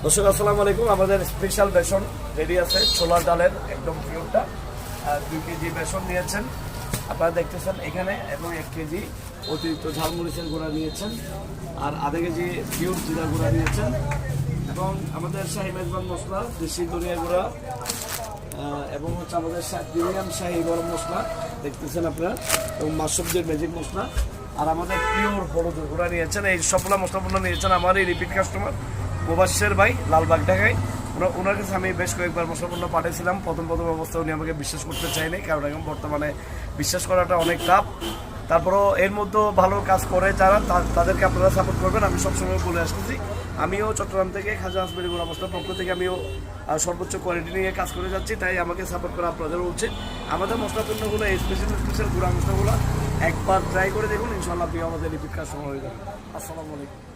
দর্শক আসসালামু আলাইকুম। আমাদের স্পেশাল বেসন রেডি আছে, ছোলার ডালের একদম পিওরটা। 2 কেজি বেসন নিয়েছেন আপনারা দেখতেছেন এখানে, এবং 1 কেজি অতিরিক্ত ঝালমরিচের গুঁড়া নিয়েছেন, আর আধা কেজি পিওর জিরা গুঁড়া নিয়েছেন, এবং আমাদের শাহী মেজবান মশলা, দেশি ধনিয়া গুঁড়া, এবং হচ্ছে আমাদের প্রিমিয়াম শাহী গরম মশলা দেখতেছেন আপনারা, এবং মাশরুফদের ম্যাজিক মশলা, আর আমাদের পিওর হলুদের গুঁড়া নিয়েছেন। এই সবগুলো মশলাগুলো নিয়েছেন আমার এই রিপিট কাস্টমার মুবাশশির ভাই, লালবাগ ঢাকায়। ওনার কাছে আমি বেশ কয়েকবার মশলাপূর্ণ পাঠিয়েছিলাম। প্রথম অবস্থায় উনি আমাকে বিশ্বাস করতে চায়নি, কারণ এখন বর্তমানে বিশ্বাস করাটা অনেক টাফ। তারপরও এর মধ্যেও ভালো কাজ করে যারা, তাদেরকে আপনারা সাপোর্ট করবেন। আমি সবসময় বলে আসতেছি, আমিও চট্টগ্রাম থেকে খাজা আসমানি গুঁড়া মশলার পক্ষ থেকে আমিও সর্বোচ্চ কোয়ালিটি নিয়ে কাজ করে যাচ্ছি, তাই আমাকে সাপোর্ট করা আপনাদেরও উচিত। আমাদের মশলাপূর্ণগুলো, স্পেশাল গুঁড়া মশলাগুলো একবার ট্রাই করে দেখুন, ইনশাল্লাহ আপনি আমাদের রিপিট কাস্টমার হয়ে যাবেন। আসসালামু আলাইকুম।